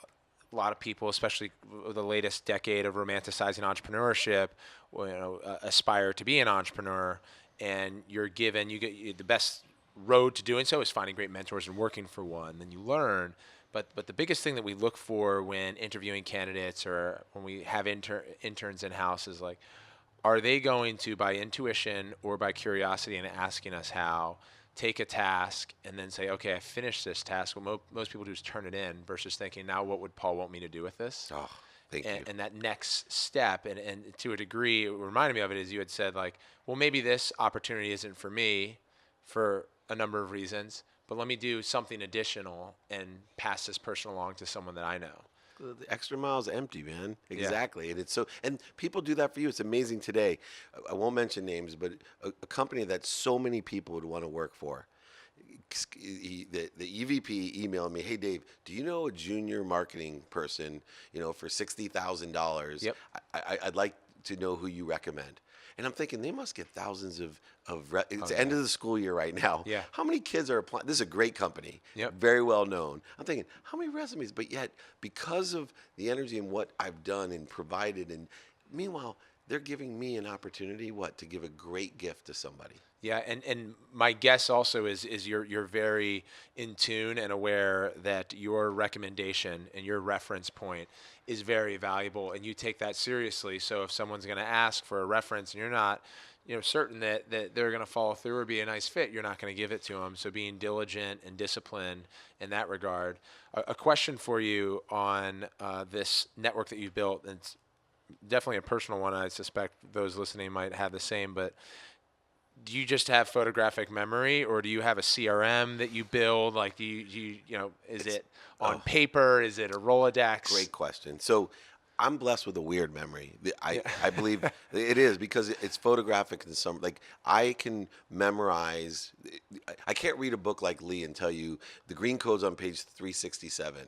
lot of people, especially the latest decade of romanticizing entrepreneurship, aspire to be an entrepreneur, and you're given, you get the best road to doing so is finding great mentors and working for one. Then you learn. But the biggest thing that we look for when interviewing candidates or when we have interns in-house is like, are they going to, by intuition or by curiosity and asking us how, take a task and then say, okay, I finished this task. What most people do is turn it in versus thinking, now what would Paul want me to do with this? Oh, thank you. And that next step, and to a degree, what reminded me of it is you had said like, well, maybe this opportunity isn't for me for a number of reasons, but let me do something additional and pass this person along to someone that I know. The extra mile's empty, man. Exactly. Yeah. And it's and people do that for you. It's amazing today. I won't mention names, but a company that so many people would want to work for. The EVP emailed me, hey, Dave, do you know a junior marketing person, for $60,000? Yep. I'd like to know who you recommend. And I'm thinking they must get thousands of it's the end of the school year right now. Yeah. How many kids are applying? This is a great company. Yep. Very well known. I'm thinking, how many resumes? But yet, because of the energy and what I've done and provided, and meanwhile, they're giving me an opportunity, to give a great gift to somebody. Yeah, and my guess also is you're very in tune and aware that your recommendation and your reference point is very valuable, and you take that seriously. So if someone's going to ask for a reference and you're not, certain that they're going to follow through or be a nice fit, you're not going to give it to them. So being diligent and disciplined in that regard. A question for you on this network that you've built, and it's definitely a personal one. I suspect those listening might have the same, but do you just have photographic memory, or do you have a CRM that you build? Like, do you is it on paper? Is it a Rolodex? Great question. So I'm blessed with a weird memory. I believe it is because it's photographic in some, like I can memorize. I can't read a book like Leigh and tell you the green code's on page 367.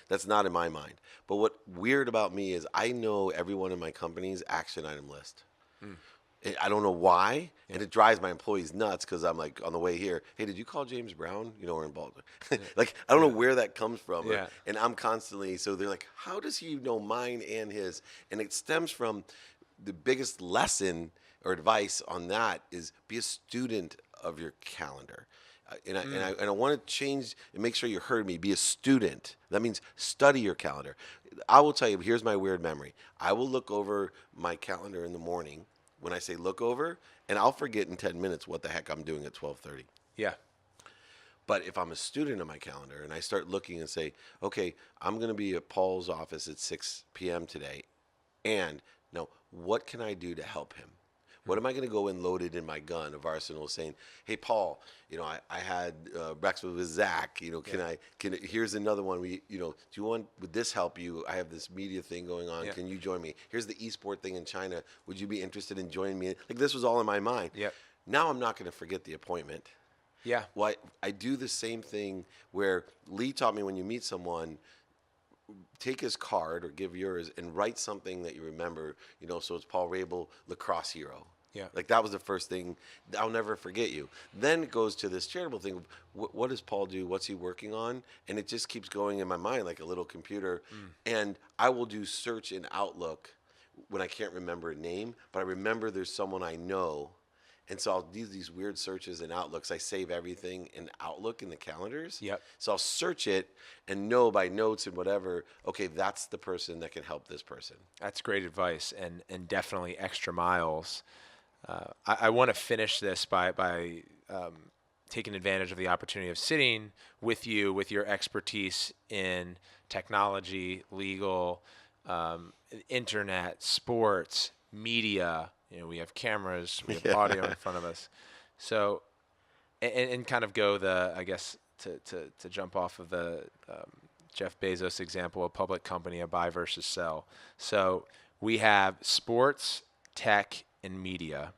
That's not in my mind. But what weird about me is I know everyone in my company's action item list. I don't know why, and it drives my employees nuts because I'm like on the way here, hey, did you call James Brown? We're in Baltimore. Like I don't know where that comes from, Yeah. and I'm constantly so they're like, how does he know mine and his? And it stems from the biggest lesson or advice on that is be a student of your calendar. And I want to change and make sure you heard me. Be a student. That means study your calendar. I will tell you. Here's my weird memory. I will look over my calendar in the morning. When I say look over, and I'll forget in 10 minutes what the heck I'm doing at 12:30. Yeah. But if I'm a student of my calendar and I start looking and say, okay, I'm going to be at Paul's office at 6 p.m. today, and no, what can I do to help him? What am I going to go in loaded in my gun of arsenal saying, hey, Paul, I had breakfast with Zach, here's another one. Would this help you? I have this media thing going on. Yeah. Can you join me? Here's the esport thing in China. Would you be interested in joining me? Like this was all in my mind. Yep. Now I'm not going to forget the appointment. Yeah. Well, I do the same thing where Leigh taught me when you meet someone, take his card or give yours and write something that you remember, so it's Paul Rabil, lacrosse hero. Yeah. Like that was the first thing. I'll never forget you. Then it goes to this charitable thing. Of what does Paul do? What's he working on? And it just keeps going in my mind like a little computer. And I will do search in Outlook when I can't remember a name, but I remember there's someone I know. And so I'll do these weird searches in Outlooks. I save everything in Outlook in the calendars. Yep. So I'll search it and know by notes and whatever, okay, that's the person that can help this person. That's great advice, and definitely extra miles. I want to finish this by taking advantage of the opportunity of sitting with you with your expertise in technology, legal, internet, sports, media. We have cameras, we have audio in front of us. So, and kind of go to jump off of the Jeff Bezos example, a public company, a buy versus sell. So we have sports, tech, and media.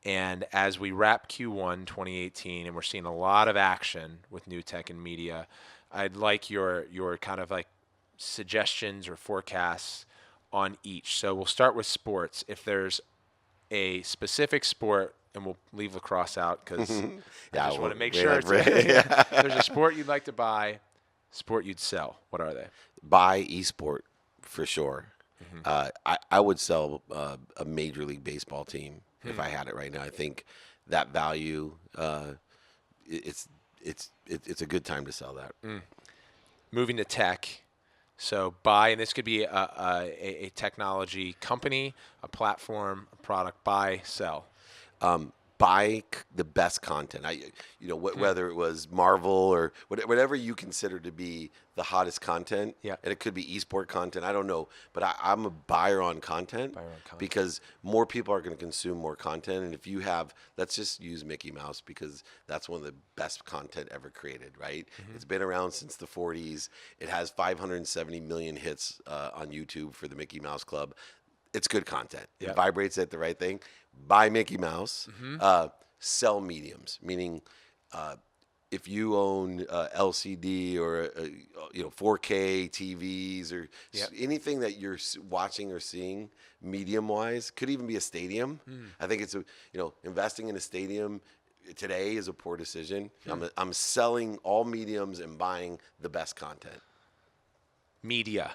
And as we wrap Q1 2018, and we're seeing a lot of action with new tech and media, I'd like your kind of like suggestions or forecasts on each. So we'll start with sports. If there's a specific sport, and we'll leave lacrosse out because I just want to make sure there's a sport you'd like to buy, sport you'd sell. What are they? Buy esport for sure. I would sell a Major League Baseball team if I had it right now. I think that value, it's a good time to sell that. Moving to tech. So buy, and this could be a technology company, a platform, a product. Buy, sell. Buy the best content. Whether it was Marvel or whatever you consider to be the hottest content. Yeah. And it could be esport content. I don't know, but I'm a buyer on content. Because more people are going to consume more content. And if you have, let's just use Mickey Mouse because that's one of the best content ever created, right? It's been around since the 40s. It has 570 million hits on YouTube for the Mickey Mouse Club. It's good content. It vibrates at the right thing. Buy Mickey Mouse. Sell mediums, meaning if you own LCD or 4K TVs or anything that you're watching or seeing medium-wise, could even be a stadium. I think it's investing in a stadium today is a poor decision. I'm selling all mediums and buying the best content. Media.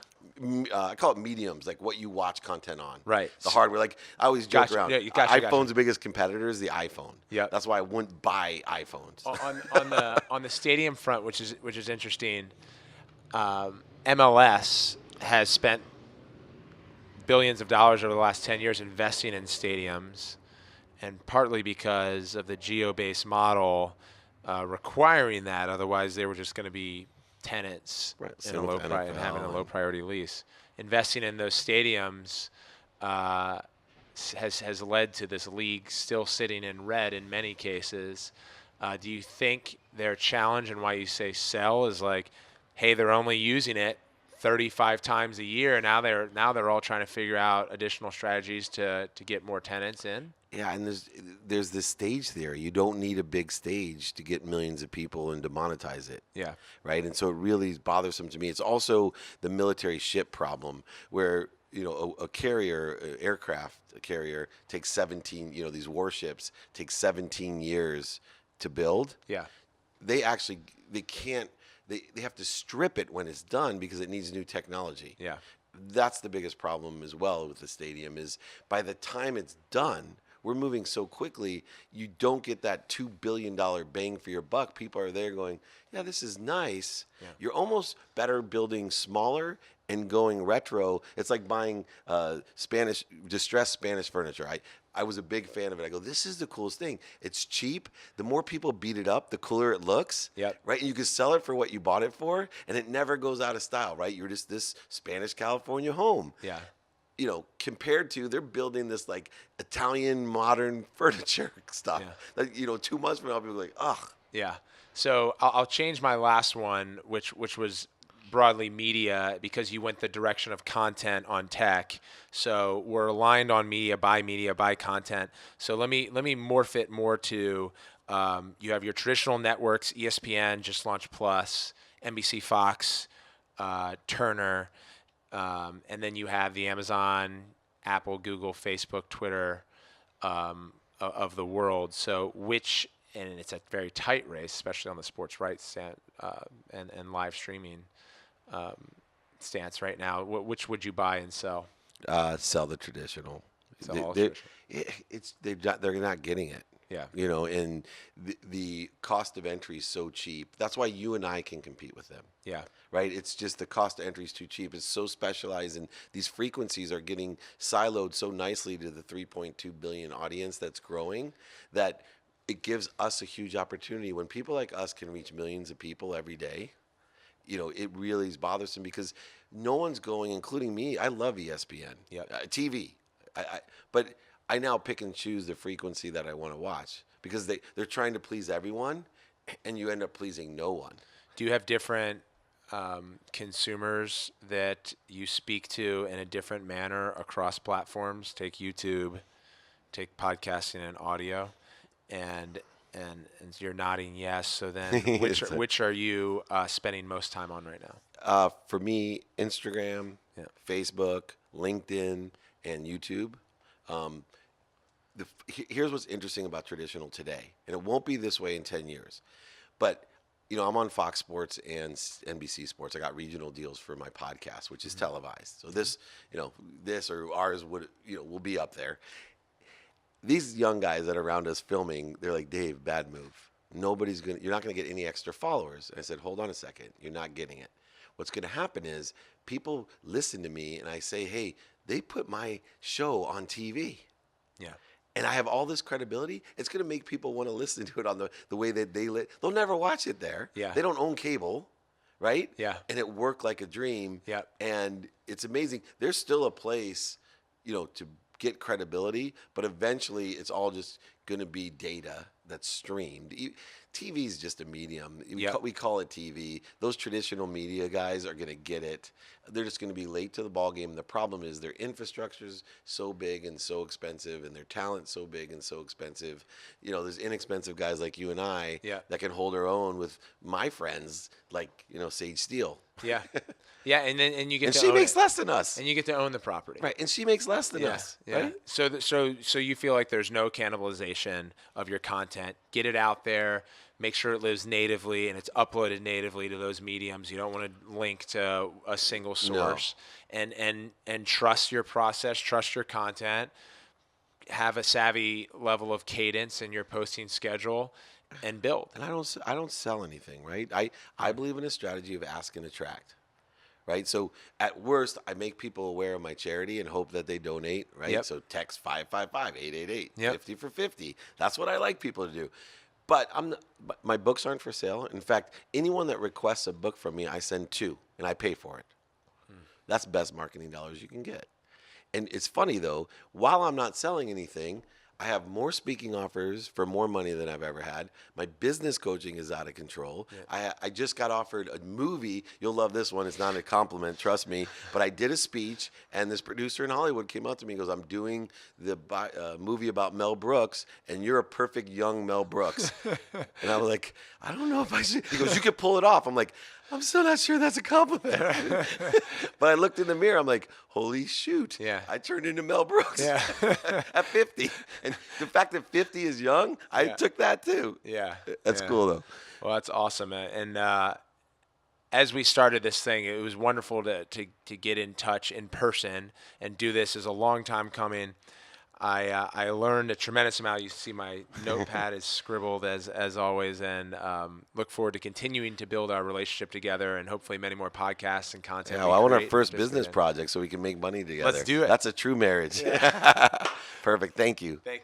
I call it mediums, like what you watch content on. Right. The hardware. Like I always joke around. Yeah, iPhone's biggest competitor is the iPhone. Yeah. That's why I wouldn't buy iPhones. On the stadium front, which is interesting, MLS has spent billions of dollars over the last 10 years investing in stadiums, and partly because of the geo-based model requiring that. Otherwise, they were just going to be tenants in a low price and having a low priority lease. Investing in those stadiums has led to this league still sitting in red in many cases. Do you think their challenge and why you say sell is like, hey, they're only using it 35 times a year. Now they're all trying to figure out additional strategies to get more tenants in? Yeah, and there's this stage there. You don't need a big stage to get millions of people and to monetize it. Yeah. Right? And so it really is bothersome to me. It's also the military ship problem where a carrier, aircraft carrier takes 17, these warships take 17 years to build. Yeah. They actually, they can't, they have to strip it when it's done because it needs new technology. Yeah. That's the biggest problem as well with the stadium is by the time it's done, we're moving so quickly, you don't get that $2 billion bang for your buck. People are there going, yeah, this is nice. Yeah. You're almost better building smaller and going retro. It's like buying distressed Spanish furniture. I was a big fan of it. I go, this is the coolest thing. It's cheap. The more people beat it up, the cooler it looks. Yep. Right? And you can sell it for what you bought it for, and it never goes out of style, right? You're just this Spanish California home. Yeah. Compared to they're building this like Italian modern furniture stuff. Yeah. Like, 2 months from now, people are like, ugh. Yeah. So I'll change my last one, which was broadly media, because you went the direction of content on tech. So we're aligned on media, buy content. So let me morph it more to you have your traditional networks. ESPN just launched Plus, NBC, Fox, Turner, and then you have the Amazon, Apple, Google, Facebook, Twitter of the world. So and it's a very tight race, especially on the sports rights and live streaming stance right now. Which would you buy and sell? Sell the traditional. Sell all They're not getting it. Yeah. And the cost of entry is so cheap. That's why you and I can compete with them. Yeah. Right? It's just the cost of entry is too cheap. It's so specialized, and these frequencies are getting siloed so nicely to the 3.2 billion audience that's growing that it gives us a huge opportunity. When people like us can reach millions of people every day, it really is bothersome because no one's going, including me. I love ESPN, TV, but I now pick and choose the frequency that I want to watch because they're trying to please everyone, and you end up pleasing no one. Do you have different consumers that you speak to in a different manner across platforms? Take YouTube, take podcasting and audio, and you're nodding yes. So then, which are you spending most time on right now? For me, Instagram, Facebook, LinkedIn, and YouTube. Here's what's interesting about traditional today, and it won't be this way in 10 years. But, I'm on Fox Sports and NBC Sports. I got regional deals for my podcast, which is televised. So this or ours will be up there. These young guys that are around us filming, they're like, Dave, bad move. You're not going to get any extra followers. I said, hold on a second. You're not getting it. What's going to happen is people listen to me and I say, hey, they put my show on TV. Yeah. And I have all this credibility. It's going to make people want to listen to it on the way that they'll never watch it there. Yeah. They don't own cable, right? Yeah. And it worked like a dream. Yeah. And it's amazing. There's still a place, to get credibility, but eventually it's all just going to be data that's streamed. TV is just a medium. We call it TV. Those traditional media guys are going to get it. They're just going to be late to the ball game. The problem is their infrastructure is so big and so expensive, and their talent so big and so expensive. There's inexpensive guys like you and I that can hold our own with my friends, like Sage Steele. Yeah. Yeah, and you get to she own makes it. less than us. And you get to own the property. Right, and she makes less than us. Yeah. Right? So you feel like there's no cannibalization of your content. Get it out there. Make sure it lives natively and it's uploaded natively to those mediums. You don't want to link to a single source. No. And trust your process, trust your content. Have a savvy level of cadence in your posting schedule and build. And I don't sell anything, right? I believe in a strategy of ask and attract. Right. So at worst, I make people aware of my charity and hope that they donate. Right. Yep. So text 555-888 Yep. 50 for 50. That's what I like people to do. But my books aren't for sale. In fact, anyone that requests a book from me, I send 2 and I pay for it. That's best marketing dollars you can get. And it's funny though, while I'm not selling anything, I have more speaking offers for more money than I've ever had. My business coaching is out of control. I just got offered a movie. You'll love this one. It's not a compliment, trust me. But I did a speech, and this producer in Hollywood came up to me and goes, I'm doing the movie about Mel Brooks, and you're a perfect young Mel Brooks. And I was like, I don't know if I should. He goes, you could pull it off. I'm like, I'm still not sure that's a compliment. But I looked in the mirror. I'm like, holy shoot. Yeah. I turned into Mel Brooks Yeah. at 50. And the fact that 50 is young, I took that too. Yeah. That's cool, though. Well, that's awesome. And as we started this thing, it was wonderful to get in touch in person and do this. Is a long time coming. I learned a tremendous amount. You see my notepad is scribbled as always, and look forward to continuing to build our relationship together, and hopefully many more podcasts and content. Yeah, well, I want our first business project so we can make money together. Let's do it. That's a true marriage. Yeah. Perfect. Thank you. Thank you.